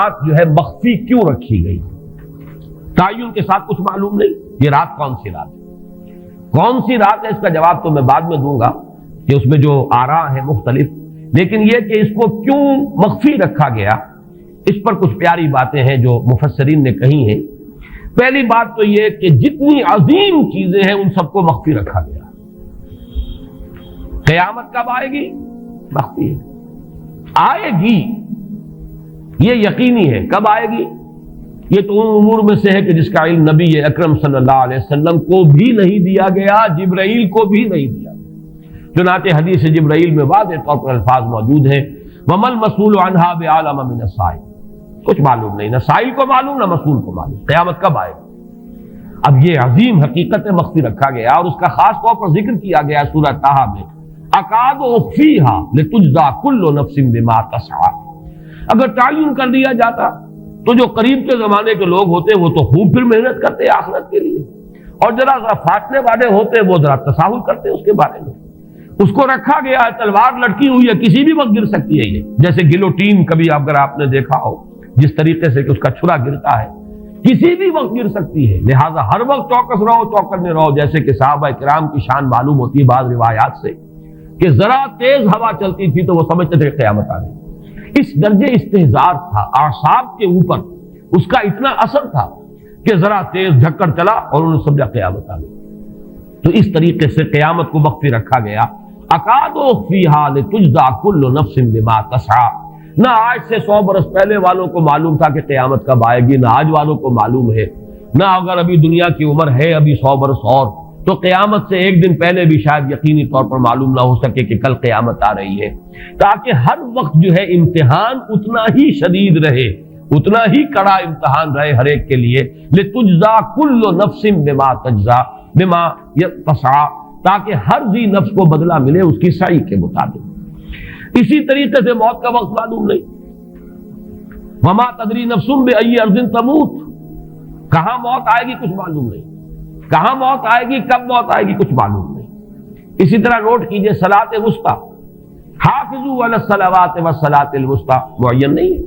رات جو ہے مخفی کیوں رکھی گئی؟ تعین کے ساتھ کچھ معلوم نہیں یہ رات کون سی رات ہے، کون سی رات ہے، اس کا جواب تو میں بعد میں دوں گا کہ اس میں جو آراء ہیں مختلف، لیکن یہ کہ اس کو کیوں مخفی رکھا گیا اس پر کچھ پیاری باتیں ہیں جو مفسرین نے کہی ہیں۔ پہلی بات تو یہ کہ جتنی عظیم چیزیں ہیں ان سب کو مخفی رکھا گیا۔ قیامت کب آئے گی؟ مخفی ہے، آئے گی یہ یقینی ہے، کب آئے گی؟ یہ تو ان امور میں سے ہے کہ جس کا علم نبی اکرم صلی اللہ علیہ وسلم کو بھی نہیں دیا گیا، جبرائیل کو بھی نہیں دیا گیا۔ چنانچہ حدیث جبرائیل میں واضح طور پر الفاظ موجود ہیں وَمَا الْمَسْئُولُ عَنْهَا بِأَعْلَمَ مِنَ السَّائِلِ، کچھ معلوم نہیں، نہ سائل کو معلوم نہ مسئول کو معلوم قیامت کب آئے گی۔ اب یہ عظیم حقیقت مخفی رکھا گیا اور اس کا خاص طور پر ذکر کیا گیا سورہ طٰہٰ میں، اکاد اخفیها لتجزا کل نفس بما تسعی۔ اگر تعین کر دیا جاتا تو جو قریب کے زمانے کے لوگ ہوتے وہ تو خوب پھر محنت کرتے آخرت کے لیے، اور ذرا فاصلے والے ہوتے وہ ذرا تساہل کرتے اس کے بارے میں۔ اس کو رکھا گیا ہے، تلوار لٹکی ہوئی ہے، کسی بھی وقت گر سکتی ہے، یہ جیسے گلوٹین کبھی اگر آپ نے دیکھا ہو جس طریقے سے کہ اس کا چھرا گرتا ہے، کسی بھی وقت گر سکتی ہے، لہٰذا ہر وقت چوکس رہو، چوکنے رہو، جیسے کہ صحابہ کرام کی شان معلوم ہوتی ہے بعض روایات سے کہ ذرا تیز ہوا چلتی تھی تو وہ سمجھتے تھے کہ قیامت آ گئی۔ اس درجے استحضار تھا اعصاب کے اوپر، اس کا اتنا اثر تھا کہ ذرا تیز جھکڑ چلا اور انہوں نے سمجھا قیامت آ گئی۔ تو اس طریقے سے قیامت کو مخفی رکھا گیا۔ اکاد اخفیها لتجزا کل نفس بما تسعی، نہ آج سے 100 برس پہلے والوں کو معلوم تھا کہ قیامت کب آئے گی، نہ آج والوں کو معلوم ہے، نہ اگر ابھی دنیا کی عمر ہے ابھی 100 برس اور تو قیامت سے ایک دن پہلے بھی شاید یقینی طور پر معلوم نہ ہو سکے کہ کل قیامت آ رہی ہے، تاکہ ہر وقت جو ہے امتحان اتنا ہی شدید رہے، اتنا ہی کڑا امتحان رہے ہر ایک کے لیے۔ لتجزا کل نفس بما تجزا بما تسعی، تاکہ ہر ذی نفس کو بدلہ ملے اس کی سعی کے مطابق۔ اسی طریقے سے موت کا وقت معلوم نہیں، وما تدری نفس بأی ارض تموت، کہاں موت آئے گی کچھ معلوم نہیں، کہاں موت آئے گی، کب موت آئے گی کچھ معلوم نہیں۔ اسی طرح نوٹ کیجئے صلاۃ وسطیٰ، حافظوا علی الصلوات والصلاۃ الوسطیٰ معین نہیں ہے،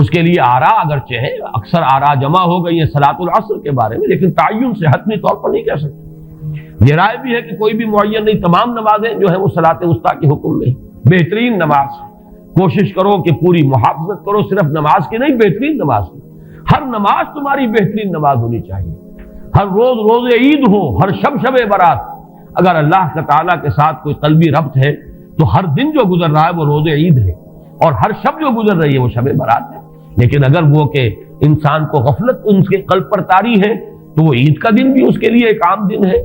اس کے لیے آراء اگرچہ ہے، اکثر آراء جمع ہو گئی ہیں صلاۃ العصر کے بارے میں، لیکن تعین سے حتمی طور پر نہیں کہہ سکتے۔ یہ رائے بھی ہے کہ کوئی بھی معین نہیں، تمام نمازیں جو ہیں وہ صلاۃ وسطیٰ کے حکم میں۔ بہترین نماز، کوشش کرو کہ پوری محافظت کرو، صرف نماز کی نہیں بہترین نماز کی، ہر نماز تمہاری بہترین نماز ہونی چاہیے، ہر روز روز عید ہو، ہر شب شب برات۔ اگر اللہ تعالیٰ کے ساتھ کوئی قلبی ربط ہے تو ہر دن جو گزر رہا ہے وہ روز عید ہے، اور ہر شب جو گزر رہی ہے وہ شب برات ہے۔ لیکن اگر وہ کہ انسان کو غفلت ان کے قلب پر طاری ہے تو وہ عید کا دن بھی اس کے لیے ایک عام دن ہے،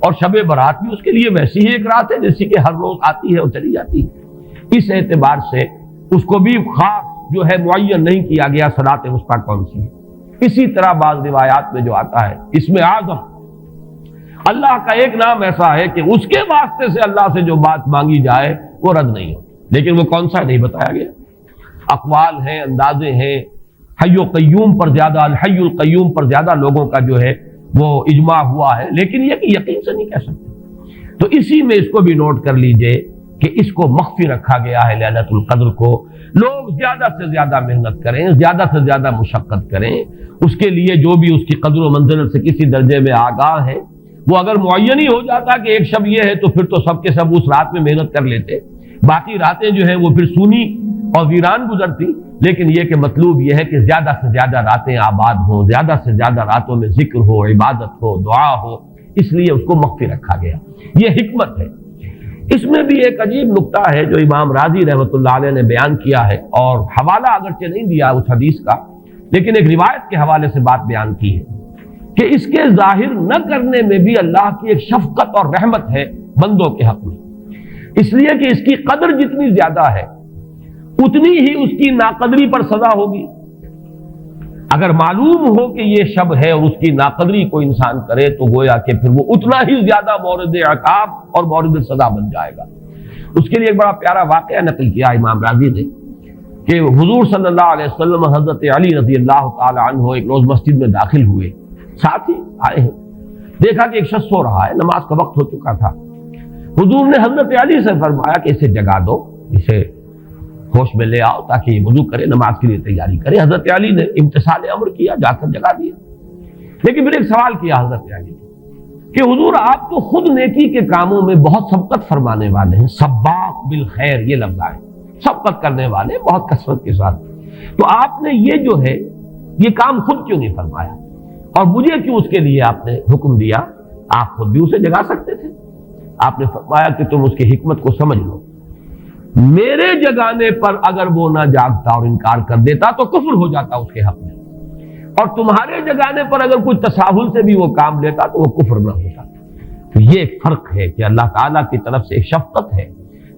اور شب برات بھی اس کے لیے ویسی ہی ایک رات ہے جیسی کہ ہر روز آتی ہے اور چلی جاتی ہے۔ اس اعتبار سے اس کو بھی خاص جو ہے معین نہیں کیا گیا صلاۃ وسطیٰ کون سی ہے۔ اسی طرح بعض روایات میں جو آتا ہے اسم اعظم، اللہ کا ایک نام ایسا ہے کہ اس کے واسطے سے اللہ سے جو بات مانگی جائے وہ رد نہیں ہو، لیکن وہ کون سا نہیں بتایا گیا۔ اقوال ہیں، اندازے ہیں، حی و قیوم پر زیادہ، الحی القیوم پر زیادہ لوگوں کا جو ہے وہ اجماع ہوا ہے، لیکن یہ کہ یقین سے نہیں کہہ سکتے۔ تو اسی میں اس کو بھی نوٹ کر لیجئے کہ اس کو مخفی رکھا گیا ہے لیلۃ القدر کو۔ لوگ زیادہ سے زیادہ محنت کریں، زیادہ سے زیادہ مشقت کریں، اس کے لیے جو بھی اس کی قدر و منزلت سے کسی درجے میں آگاہ ہے، وہ اگر معین ہی ہو جاتا کہ ایک شب یہ ہے تو پھر تو سب کے سب اس رات میں محنت کر لیتے، باقی راتیں جو ہیں وہ پھر سونی اور ویران گزرتی۔ لیکن یہ کہ مطلوب یہ ہے کہ زیادہ سے زیادہ راتیں آباد ہوں، زیادہ سے زیادہ راتوں میں ذکر ہو، عبادت ہو، دعا ہو، اس لیے اس کو مخفی رکھا گیا، یہ حکمت ہے۔ اس میں بھی ایک عجیب نکتہ ہے جو امام راضی رحمۃ اللہ علیہ نے بیان کیا ہے، اور حوالہ اگرچہ نہیں دیا اس حدیث کا، لیکن ایک روایت کے حوالے سے بات بیان کی ہے کہ اس کے ظاہر نہ کرنے میں بھی اللہ کی ایک شفقت اور رحمت ہے بندوں کے حق میں، اس لیے کہ اس کی قدر جتنی زیادہ ہے اتنی ہی اس کی ناقدری پر سزا ہوگی۔ اگر معلوم ہو کہ یہ شب ہے اور اس کی ناقدری کو انسان کرے تو گویا کہ پھر وہ اتنا ہی زیادہ مورد عقاب اور مورد سزا بن جائے گا۔ اس کے لیے ایک بڑا پیارا واقعہ نقل کیا امام راضی نے کہ حضور صلی اللہ علیہ وسلم حضرت علی رضی اللہ تعالی عنہ ایک روز مسجد میں داخل ہوئے، ساتھ ہی آئے ہیں، دیکھا کہ ایک شخص سو رہا ہے، نماز کا وقت ہو چکا تھا۔ حضور نے حضرت علی سے فرمایا کہ اسے جگا دو، اسے ہوش میں لے آؤ تاکہ یہ وضو کرے، نماز کے لیے تیاری کرے۔ حضرت علی نے امتثال امر کیا، جا کر جگا دیا۔ لیکن پھر ایک سوال کیا حضرت علی نے کہ حضور آپ تو خود نیکی کے کاموں میں بہت سبقت فرمانے والے ہیں، سباق بالخیر یہ لفظ آئے، سبقت کرنے والے بہت کثرت کے ساتھ، تو آپ نے یہ جو ہے یہ کام خود کیوں نہیں فرمایا اور مجھے کیوں اس کے لیے آپ نے حکم دیا؟ آپ خود بھی اسے جگا سکتے تھے۔ آپ نے فرمایا کہ تم اس کی حکمت کو سمجھ لو، میرے جگانے پر اگر وہ نہ جاگتا اور انکار کر دیتا تو کفر ہو جاتا اس کے حق میں، اور تمہارے جگانے پر اگر کوئی تساہل سے بھی وہ کام لیتا تو وہ کفر نہ ہوتا۔ تو یہ ایک فرق ہے کہ اللہ تعالیٰ کی طرف سے ایک شفقت ہے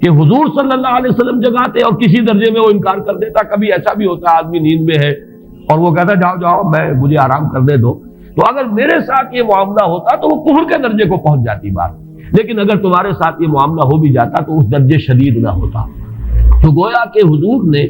کہ حضور صلی اللہ علیہ وسلم جگاتے اور کسی درجے میں وہ انکار کر دیتا۔ کبھی ایسا بھی ہوتا ہے آدمی نیند میں ہے اور وہ کہتا جاؤ جاؤ مجھے آرام کرنے دو، تو اگر میرے ساتھ یہ معاملہ ہوتا تو وہ کفر کے درجے کو پہنچ جاتی بات، لیکن اگر تمہارے ساتھ یہ معاملہ ہو بھی جاتا تو اس درجے شدید نہ ہوتا۔ تو گویا کہ حضور نے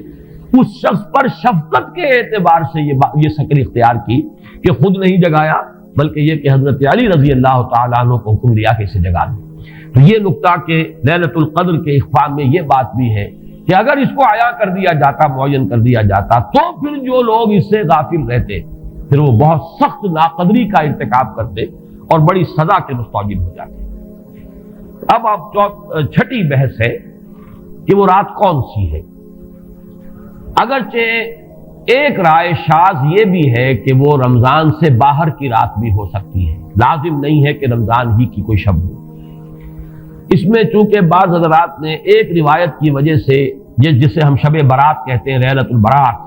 اس شخص پر شفقت کے اعتبار سے یہ شکل اختیار کی کہ خود نہیں جگایا، بلکہ یہ کہ حضرت علی رضی اللہ تعالیٰ عنہ کو حکم دیا کہ اسے جگا دیں۔ تو یہ نقطہ کہ لیلۃ القدر کے اخفاء میں یہ بات بھی ہے کہ اگر اس کو عیاں کر دیا جاتا، معین کر دیا جاتا، تو پھر جو لوگ اس سے غافل رہتے پھر وہ بہت سخت ناقدری کا ارتکاب کرتے اور بڑی سزا کے مستوجب ہو جاتے۔ اب چھٹی بحث ہے کہ وہ رات کون سی ہے۔ اگرچہ ایک رائے شاذ یہ بھی ہے کہ وہ رمضان سے باہر کی رات بھی ہو سکتی ہے، لازم نہیں ہے کہ رمضان ہی کی کوئی شب ہو۔ اس میں چونکہ بعض حضرات نے ایک روایت کی وجہ سے جسے ہم شب برات کہتے ہیں، لیلۃ البرات،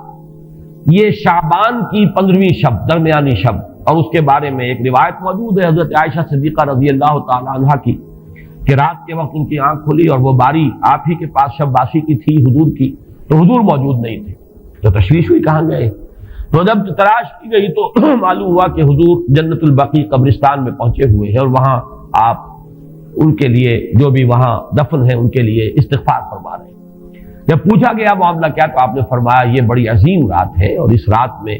یہ شعبان کی 15ویں شب، درمیانی شب، اور اس کے بارے میں ایک روایت موجود ہے حضرت عائشہ صدیقہ رضی اللہ تعالی عنہا کی کہ رات کے وقت ان کی آنکھ کھلی اور وہ باری آپ ہی کے پاس شب باسی کی تھی حضور کی، تو حضور موجود نہیں تھے، تو تشویش ہوئی کہاں گئے۔ تو جب تلاش کی گئی تو معلوم ہوا کہ حضور جنت البقیع قبرستان میں پہنچے ہوئے ہیں اور وہاں آپ ان کے لیے جو بھی وہاں دفن ہیں ان کے لیے استغفار فرما رہے ہیں۔ جب پوچھا گیا معاملہ کیا، تو آپ نے فرمایا یہ بڑی عظیم رات ہے اور اس رات میں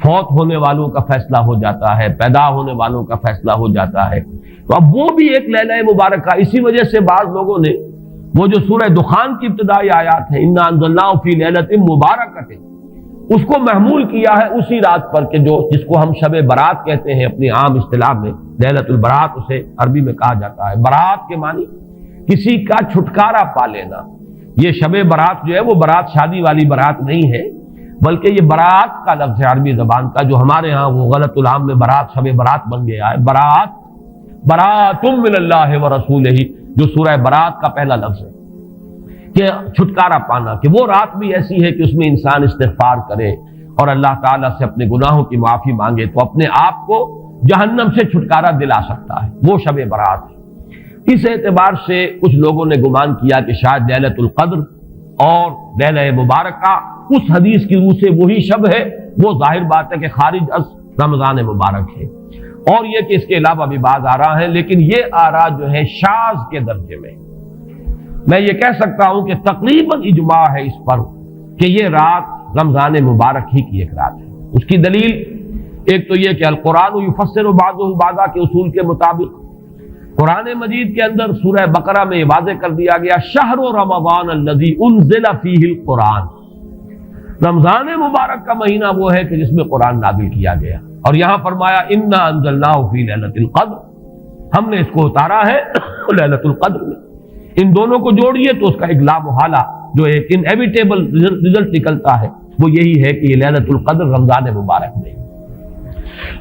فوت ہونے والوں کا فیصلہ ہو جاتا ہے، پیدا ہونے والوں کا فیصلہ ہو جاتا ہے۔ تو اب وہ بھی ایک لیلہ مبارکہ، اسی وجہ سے بعض لوگوں نے وہ جو سورہ دخان کی ابتدائی آیات ہیں انا انزلناہ فی لیلۃ مبارکۃ، اس کو محمول کیا ہے اسی رات پر کہ جس کو ہم شب برات کہتے ہیں اپنی عام اصطلاح میں، لیلۃ البرات اسے عربی میں کہا جاتا ہے۔ برات کے معنی کسی کا چھٹکارا پا لینا۔ یہ شب برات جو ہے وہ برات شادی والی برات نہیں ہے، بلکہ یہ برات کا لفظ ہے عربی زبان کا، جو ہمارے ہاں وہ غلط العام میں برات شب برات بن گیا ہے۔ برات برات من اللہ ورسولہ، جو سورہ برات کا پہلا لفظ ہے کہ چھٹکارا پانا، کہ وہ رات بھی ایسی ہے کہ اس میں انسان استغفار کرے اور اللہ تعالیٰ سے اپنے گناہوں کی معافی مانگے تو اپنے آپ کو جہنم سے چھٹکارا دلا سکتا ہے، وہ شب برات ہے۔ اس اعتبار سے کچھ لوگوں نے گمان کیا کہ شاید لیلۃ القدر اور لیلہ مبارکہ اس حدیث کی روح سے وہی شب ہے، وہ ظاہر بات ہے کہ خارج از رمضان مبارک ہے، اور یہ کہ اس کے علاوہ بھی بعض آراء ہیں، لیکن یہ آراء جو ہے شاذ کے درجے میں یہ کہہ سکتا ہوں کہ تقریباً اجماع ہے اس پر کہ یہ رات رمضان مبارک ہی کی ایک رات ہے۔ اس کی دلیل ایک تو یہ کہ القرآن یفسر بعضہ بعضا کے اصول کے مطابق قرآن مجید کے اندر سورہ بقرہ میں یہ واضح کر دیا گیا شہر رمضان الذی انزل فیہ القرآن، رمضان مبارک کا مہینہ وہ ہے کہ جس میں قرآن نازل کیا گیا، اور یہاں فرمایا انا انزلناہ فی لیلۃ القدر، ہم نے اس کو اتارا ہے لیلۃ القدر میں۔ ان دونوں کو جوڑیے تو اس کا ایک لا محالہ جو ایک انیویٹیبل رزلٹ نکلتا ہے وہ یہی ہے کہ یہ لیلۃ القدر رمضان مبارک میں۔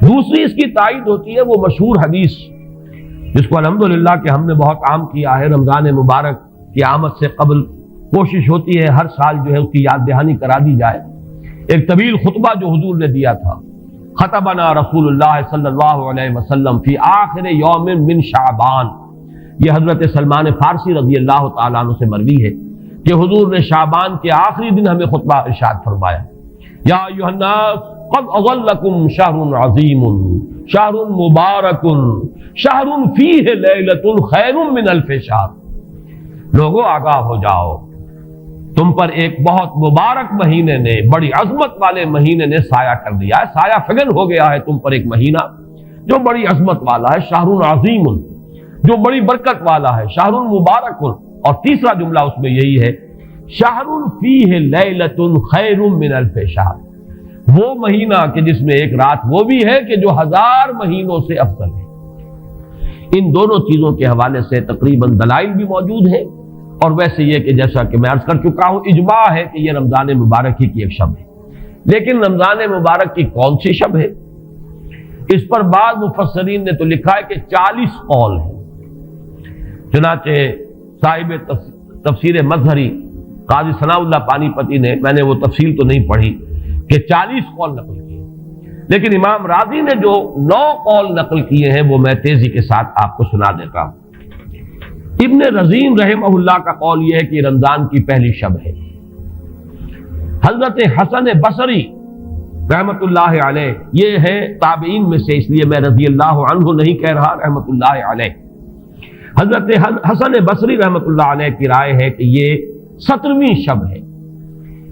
دوسری اس کی تائید ہوتی ہے وہ مشہور حدیث جس کو الحمدللہ کہ ہم نے بہت عام کیا ہے، رمضان مبارک کی آمد سے قبل کوشش ہوتی ہے ہر سال جو ہے اس کی یاد دہانی کرا دی جائے۔ ایک طویل خطبہ جو حضور نے دیا تھا، خطبنا رسول اللہ صلی اللہ علیہ وسلم فی آخر یوم من شعبان، یہ حضرت سلمان فارسی رضی اللہ تعالیٰ عنہ سے مروی ہے کہ حضور نے شعبان کے آخری دن ہمیں خطبہ ارشاد فرمایا، یا ایھا الناس قد اظلکم شہر عظیم شہر مبارک شہر فیہ لیلۃ خیر من الف شہر، لوگوں آگاہ ہو جاؤ، تم پر ایک بہت مبارک مہینے نے، بڑی عظمت والے مہینے نے سایہ کر دیا ہے، سایہ فگن ہو گیا ہے تم پر ایک مہینہ جو بڑی عظمت والا ہے، شہر عظیم جو بڑی برکت والا ہے، شہر مبارک۔ اور تیسرا جملہ اس میں یہی ہے شہر فیہ لیلۃ خیر من الف شہر، وہ مہینہ کہ جس میں ایک رات وہ بھی ہے کہ جو 1000 مہینوں سے افضل ہے۔ ان دونوں چیزوں کے حوالے سے تقریباً دلائل بھی موجود ہیں، اور ویسے یہ کہ جیسا کہ میں عرض کر چکا ہوں اجماع ہے کہ یہ رمضان مبارک ہی کی ایک شب ہے، لیکن رمضان مبارک کی کون سی شب ہے، اس پر بعض مفسرین نے تو لکھا ہے کہ 40 قول ہیں۔ چنانچہ صاحب تفسیر مظہری قاضی ثناء اللہ پانی پتی نے، میں نے وہ تفصیل تو نہیں پڑھی، کہ 40 قول نقل کیے، لیکن امام راضی نے جو 9 قول نقل کیے ہیں وہ میں تیزی کے ساتھ آپ کو سنا دیتا ہوں۔ ابن رزین رحمہ اللہ کا قول یہ ہے کہ رمضان کی پہلی شب ہے۔ حضرت حسن بصری رحمت اللہ علیہ، یہ ہے تابعین میں سے، اس لیے میں رضی اللہ عنہ نہیں کہہ رہا، رحمت اللہ علیہ، حضرت حسن بصری رحمت اللہ علیہ کی رائے ہے کہ یہ 17ویں شب ہے،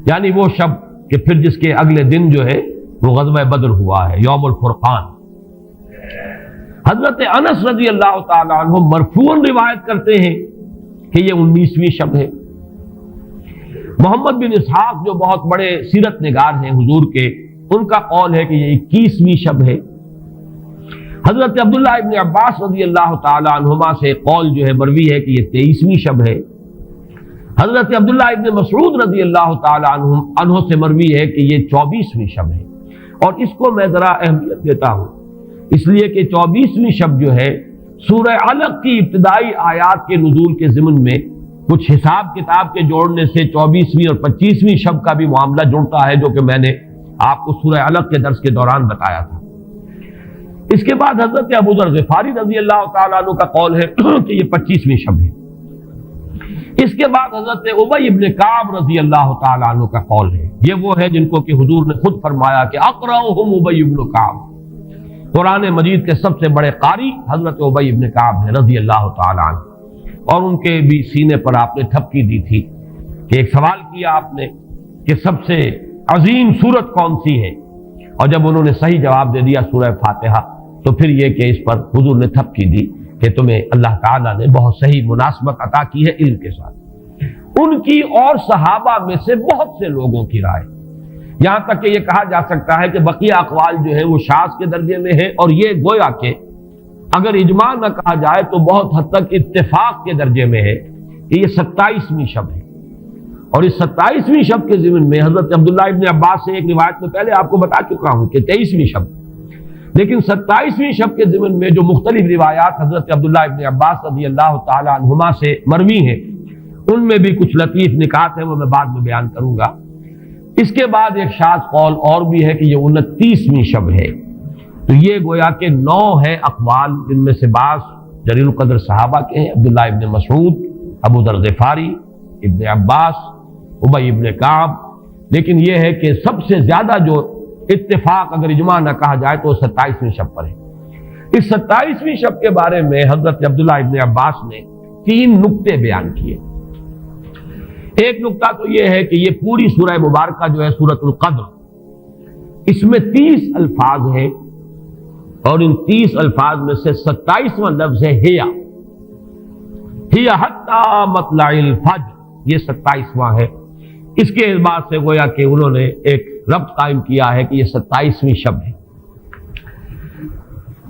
یعنی وہ شب کہ پھر جس کے اگلے دن جو ہے وہ غزوہ بدر ہوا ہے، یوم الفرقان۔ حضرت انس رضی اللہ تعالی عنہ مرفوعاً روایت کرتے ہیں کہ یہ 19ویں شب ہے۔ محمد بن اسحاق جو بہت بڑے سیرت نگار ہیں حضور کے، ان کا قول ہے کہ یہ 21ویں شب ہے۔ حضرت عبداللہ ابن عباس رضی اللہ تعالی عنہما سے قول جو ہے مروی ہے کہ یہ 23ویں شب ہے۔ حضرت عبداللہ ابن مسعود رضی اللہ تعالی عنہ سے مروی ہے کہ یہ 24ویں شب ہے، اور اس کو میں ذرا اہمیت دیتا ہوں اس لیے کہ 24ویں شب جو ہے سورہ علق کی ابتدائی آیات کے نزول کے ضمن میں کچھ حساب کتاب کے جوڑنے سے 24ویں اور 25ویں شب کا بھی معاملہ جڑتا ہے، جو کہ میں نے آپ کو سورہ علق کے درس کے دوران بتایا تھا۔ اس کے بعد حضرت ابو ذر غفاری رضی اللہ تعالیٰ عنہ کا قول ہے کہ یہ 25ویں شب ہے۔ اس کے بعد حضرت ابی ابن کعب رضی اللہ تعالیٰ عنہ کا قول ہے، یہ وہ ہے جن کو کہ حضور نے خود فرمایا کہ اقرأہم ابی ابن کعب، قرآن مجید کے سب سے بڑے قاری حضرت ابی ابن کعب ہیں رضی اللہ تعالیٰ عنہ، اور ان کے بھی سینے پر آپ نے تھپکی دی تھی کہ ایک سوال کیا آپ نے کہ سب سے عظیم سورت کون سی ہے، اور جب انہوں نے صحیح جواب دے دیا سورہ فاتحہ، تو پھر یہ کہ اس پر حضور نے تھپکی دی کہ تمہیں اللہ تعالیٰ نے بہت صحیح مناسبت عطا کی ہے علم کے ساتھ۔ ان کی اور صحابہ میں سے بہت سے لوگوں کی رائے، یہاں تک کہ یہ کہا جا سکتا ہے کہ بقیہ اقوال جو ہے وہ شاذ کے درجے میں ہے، اور یہ گویا کہ اگر اجماع نہ کہا جائے تو بہت حد تک اتفاق کے درجے میں ہے کہ یہ 27ویں شب ہے۔ اور اس 27ویں شب کے ضمن میں حضرت عبداللہ ابن عباس سے ایک روایت میں پہلے آپ کو بتا چکا ہوں کہ 23ویں شب، لیکن 27ویں شب کے ضمن میں جو مختلف روایات حضرت عبداللہ ابن عباس رضی اللہ تعالی عنہما سے مروی ہیں، ان میں بھی کچھ لطیف نکات ہیں، وہ میں بعد میں بیان کروں گا۔ اس کے بعد ایک شاذ قول اور بھی ہے کہ یہ 29ویں شب ہے۔ تو یہ گویا کہ 9 ہے اقوال، جن میں سے بعض جلیل القدر صحابہ کے ہیں، عبداللہ ابن مسعود، ابو ذر غفاری، ابن عباس، ابی ابن کعب، لیکن یہ ہے کہ سب سے زیادہ جو اتفاق اگر اجماع نہ کہا جائے تو 27ویں شب پر ہے۔ اس 27ویں شب کے بارے میں حضرت عبداللہ ابن عباس نے 3 نکتے بیان کیے۔ ایک نکتہ تو یہ ہے کہ یہ پوری سورہ مبارکہ جو ہے سورۃ القدر، اس میں 30 الفاظ ہیں، اور ان 30 الفاظ میں سے 27واں لفظ ہے ہیا حتی مطلع الفجر، یہ 27واں ہے۔ اس کے اعتبار سے گویا کہ انہوں نے ایک ربط قائم کیا ہے کہ یہ 27ویں شب ہے۔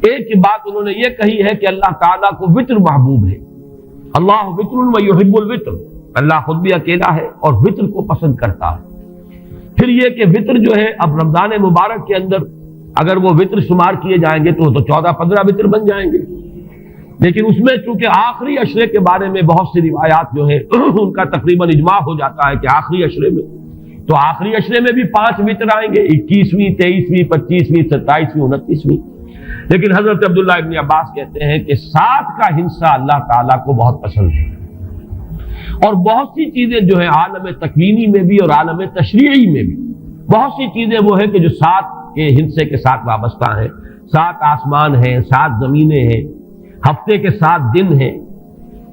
ایک بات انہوں نے یہ کہی ہے کہ اللہ تعالیٰ کو وطر محبوب ہے، اللہ وطر و یحب الوطر، اللہ خود بھی اکیلا ہے اور وطر کو پسند کرتا ہے۔ پھر یہ کہ وطر جو ہے اب رمضان مبارک کے اندر اگر وہ وطر شمار کیے جائیں گے تو 14-15 وطر بن جائیں گے، لیکن اس میں چونکہ آخری عشرے کے بارے میں بہت سی روایات جو ہے ان کا تقریباً اجماع ہو جاتا ہے کہ آخری عشرے میں، تو آخری عشرے میں بھی 5 وطر آئیں گے، 21ویں، 23ویں، 25ویں، 27ویں، 29ویں۔ لیکن حضرت عبداللہ ابن عباس کہتے ہیں کہ 7 کا ہنسہ اللہ تعالیٰ کو بہت پسند ہے، اور بہت سی چیزیں جو ہیں عالم تکوینی میں بھی اور عالم تشریعی میں بھی بہت سی چیزیں وہ ہیں کہ جو 7 کے ہنسے کے ساتھ وابستہ ہیں۔ 7 آسمان ہیں، 7 زمینیں ہیں، ہفتے کے 7 دن ہیں،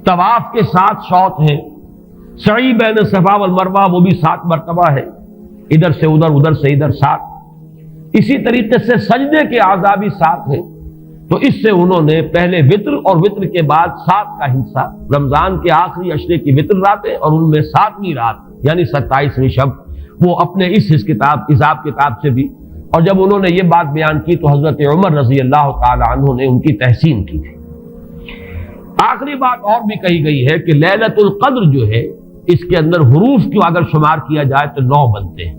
طواف کے 7 شوط ہیں، سعی بین صفا والمروہ وہ بھی 7 مرتبہ ہے، ادھر سے ادھر، ادھر سے ادھر 7۔ اسی طریقے سے سجدے کے اعضاء بھی 7 ہیں، تو اس سے انہوں نے پہلے وطر اور وطر کے بعد 7 کا ہنسہ، رمضان کے آخری عشرے کی وطر راتیں اور ان میں 7ویں رات یعنی 27ویں شب، وہ اپنے اس حساب کتاب سے بھی. اور جب انہوں نے یہ بات بیان کی تو حضرت عمر رضی اللہ تعالی عنہ نے ان کی تحسین کی تھی. آخری بات اور بھی کہی گئی ہے کہ لیلۃ القدر جو ہے اس کے اندر حروف کو اگر شمار کیا جائے تو 9 بنتے ہیں،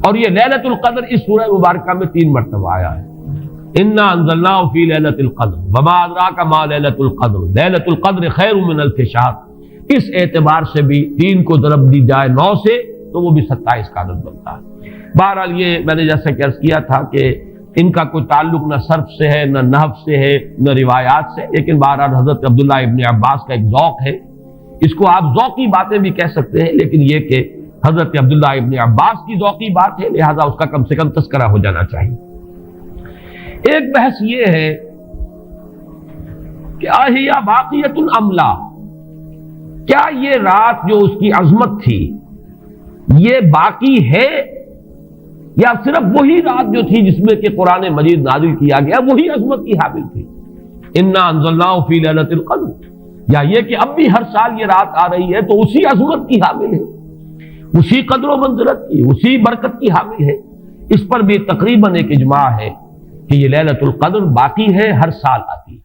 اور یہ لیلۃ القدر اس سورہ مبارکہ میں 3 مرتبہ آیا ہے. انا انزلناہ فی لیلۃ القدر وما ادراک ما لیلۃ القدر لیلۃ القدر خیر من الف شہر. اس اعتبار سے بھی 3 کو ضرب دی جائے 9 سے تو وہ بھی 27 کا عدد بنتا ہے. بہرحال یہ میں نے جیسا کہ عرض کیا تھا کہ ان کا کوئی تعلق نہ صرف سے ہے، نہ نحو سے ہے، نہ روایات سے، لیکن بہرحال حضرت عبداللہ ابن عباس کا ایک ذوق ہے. اس کو آپ ذوقی باتیں بھی کہہ سکتے ہیں، لیکن یہ کہ حضرت عبداللہ ابن عباس کی ذوقی بات ہے، لہذا اس کا کم سے کم تذکرہ ہو جانا چاہیے. ایک بحث یہ ہے کہ اہیا باقیۃ ام لا، کیا یہ رات جو اس کی عظمت تھی یہ باقی ہے یا صرف وہی رات جو تھی جس میں کہ قرآن مجید نازل کیا گیا وہی عظمت کی حامل تھی؟ انا انزلناہ فی لیلۃ القدر، یا یہ کہ اب بھی ہر سال یہ رات آ رہی ہے تو اسی عظمت کی حامل ہے، اسی قدر و منزلت کی، اسی برکت کی حامل ہے؟ اس پر بھی تقریباً ایک اجماع ہے کہ یہ لیلۃ القدر باقی ہے، ہر سال آتی ہے.